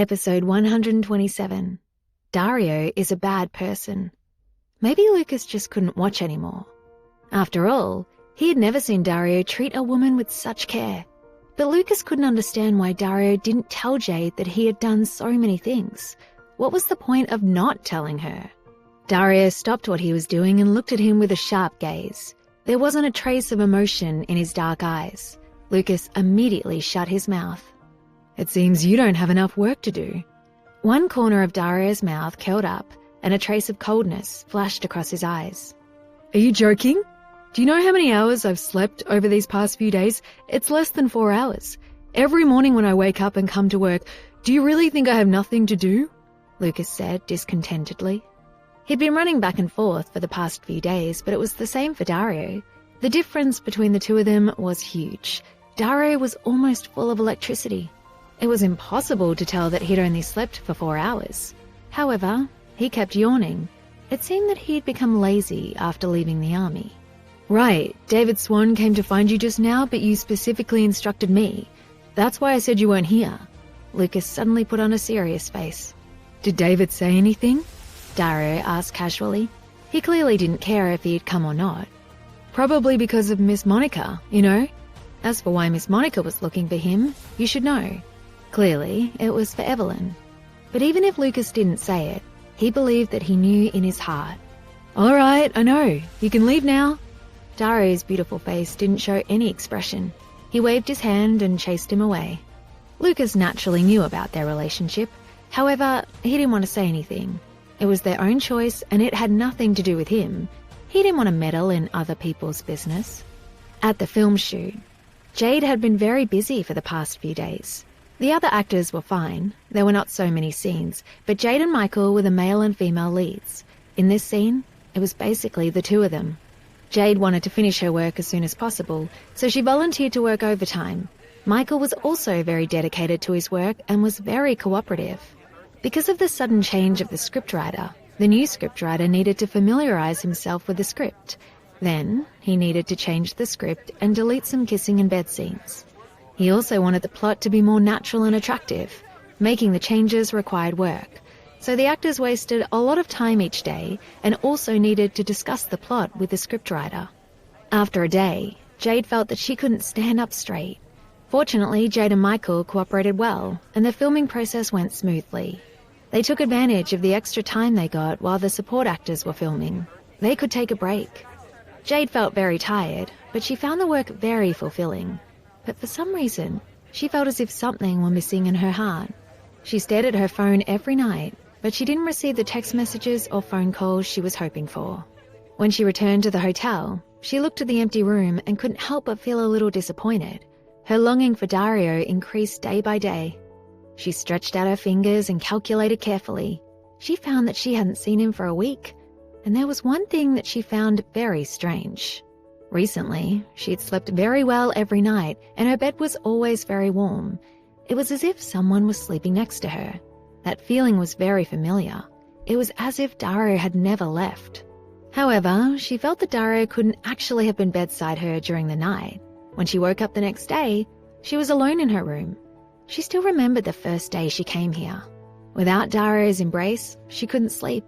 Episode 127. Dario is a bad person. Maybe Lucas just couldn't watch anymore. After all, he had never seen Dario treat a woman with such care. But Lucas couldn't understand why Dario didn't tell Jade that he had done so many things. What was the point of not telling her? Dario stopped what he was doing and looked at him with a sharp gaze. There wasn't a trace of emotion in his dark eyes. Lucas immediately shut his mouth. It seems you don't have enough work to do. One corner of Dario's mouth curled up and a trace of coldness flashed across his eyes. Are you joking? Do you know how many hours I've slept over these past few days? It's less than 4 hours. Every morning when I wake up and come to work, do you really think I have nothing to do? Lucas said discontentedly. He'd been running back and forth for the past few days, but it was the same for Dario. The difference between the two of them was huge. Dario was almost full of electricity. It was impossible to tell that he'd only slept for 4 hours. However, he kept yawning. It seemed that he'd become lazy after leaving the army. Right, David Swan came to find you just now, but you specifically instructed me. That's why I said you weren't here. Lucas suddenly put on a serious face. Did David say anything? Dario asked casually. He clearly didn't care if he'd come or not. Probably because of Miss Monica, you know? As for why Miss Monica was looking for him, you should know. Clearly, it was for Evelyn. But even if Lucas didn't say it, he believed that he knew in his heart. All right, I know. You can leave now. Dario's beautiful face didn't show any expression. He waved his hand and chased him away. Lucas naturally knew about their relationship. However, he didn't want to say anything. It was their own choice and it had nothing to do with him. He didn't want to meddle in other people's business. At the film shoot, Jade had been very busy for the past few days. The other actors were fine. There were not so many scenes, but Jade and Michael were the male and female leads. In this scene, it was basically the two of them. Jade wanted to finish her work as soon as possible, so she volunteered to work overtime. Michael was also very dedicated to his work and was very cooperative. Because of the sudden change of the scriptwriter, the new scriptwriter needed to familiarize himself with the script. Then, he needed to change the script and delete some kissing in bed scenes. He also wanted the plot to be more natural and attractive. Making the changes required work, so the actors wasted a lot of time each day and also needed to discuss the plot with the scriptwriter. After a day, Jade felt that she couldn't stand up straight. Fortunately, Jade and Michael cooperated well, and the filming process went smoothly. They took advantage of the extra time they got while the support actors were filming. They could take a break. Jade felt very tired, but she found the work very fulfilling. But for some reason, she felt as if something were missing in her heart. She stared at her phone every night, but she didn't receive the text messages or phone calls she was hoping for. When she returned to the hotel, she looked at the empty room and couldn't help but feel a little disappointed. Her longing for Dario increased day by day. She stretched out her fingers and calculated carefully. She found that she hadn't seen him for a week, and there was one thing that she found very strange. Recently, she had slept very well every night, and her bed was always very warm. It was as if someone was sleeping next to her. That feeling was very familiar. It was as if Dario had never left. However, she felt that Dario couldn't actually have been bedside her during the night. When she woke up the next day, she was alone in her room. She still remembered the first day she came here. Without Dario's embrace, she couldn't sleep.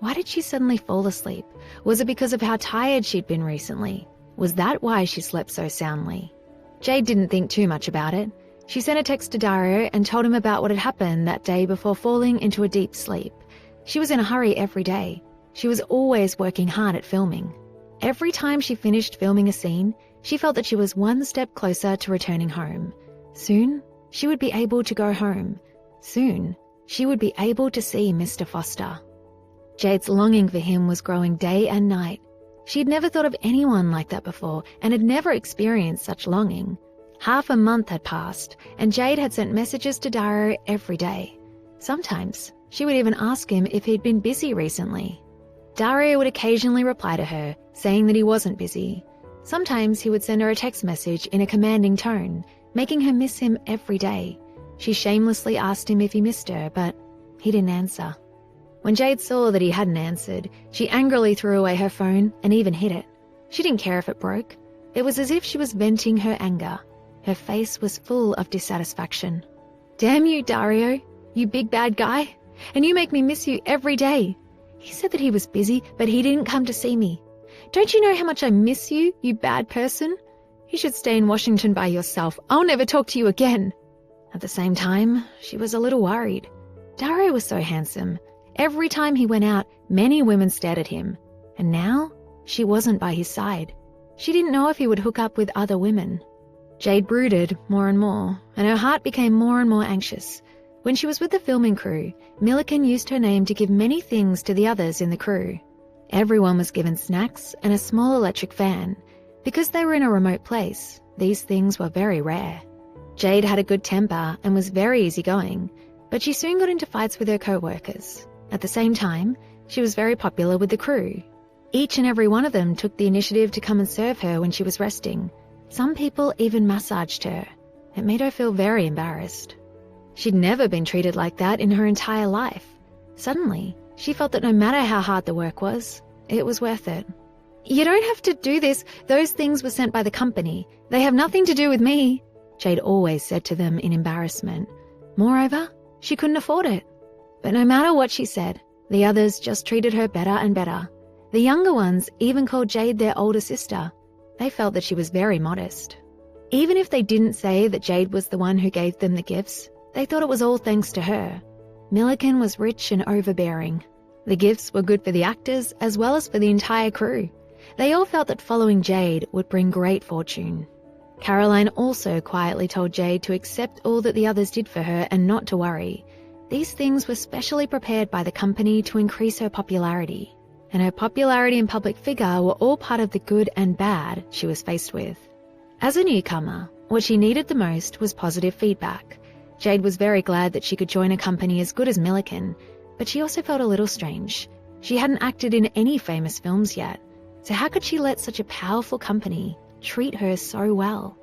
Why did she suddenly fall asleep? Was it because of how tired she'd been recently? Was that why she slept so soundly? Jade didn't think too much about it. She sent a text to Dario and told him about what had happened that day before falling into a deep sleep. She was in a hurry every day. She was always working hard at filming. Every time she finished filming a scene, she felt that she was one step closer to returning home. Soon, she would be able to go home. Soon, she would be able to see Mr. Foster. Jade's longing for him was growing day and night. She had never thought of anyone like that before and had never experienced such longing. Half a month had passed, and Jade had sent messages to Dario every day. Sometimes, she would even ask him if he'd been busy recently. Dario would occasionally reply to her, saying that he wasn't busy. Sometimes he would send her a text message in a commanding tone, making her miss him every day. She shamelessly asked him if he missed her, but he didn't answer. When Jade saw that he hadn't answered, she angrily threw away her phone and even hid it. She didn't care if it broke. It was as if she was venting her anger. Her face was full of dissatisfaction. Damn you, Dario. you big bad guy, and you make me miss you every day. He said that he was busy, but he didn't come to see me. Don't you know how much I miss you, you bad person? You should stay in Washington by yourself. I'll never talk to you again." At the same time, she was a little worried. Dario was so handsome. Every time he went out, many women stared at him. And now, she wasn't by his side. She didn't know if he would hook up with other women. Jade brooded more and more, and her heart became more and more anxious. When she was with the filming crew, Milliken used her name to give many things to the others in the crew. Everyone was given snacks and a small electric fan. Because they were in a remote place, these things were very rare. Jade had a good temper and was very easygoing, but she soon got into fights with her co-workers. At the same time, she was very popular with the crew. Each and every one of them took the initiative to come and serve her when she was resting. Some people even massaged her. It made her feel very embarrassed. She'd never been treated like that in her entire life. Suddenly, she felt that no matter how hard the work was, it was worth it. "You don't have to do this. Those things were sent by the company. They have nothing to do with me," Jade always said to them in embarrassment. Moreover, she couldn't afford it. But no matter what she said, the others just treated her better and better. The younger ones even called Jade their older sister. They felt that she was very modest. Even if they didn't say that Jade was the one who gave them the gifts, they thought it was all thanks to her. Milliken was rich and overbearing. The gifts were good for the actors as well as for the entire crew. They all felt that following Jade would bring great fortune. Caroline also quietly told Jade to accept all that the others did for her and not to worry. These things were specially prepared by the company to increase her popularity. And her popularity and public figure were all part of the good and bad she was faced with. As a newcomer, what she needed the most was positive feedback. Jade was very glad that she could join a company as good as Milliken, but she also felt a little strange. She hadn't acted in any famous films yet, so how could she let such a powerful company treat her so well?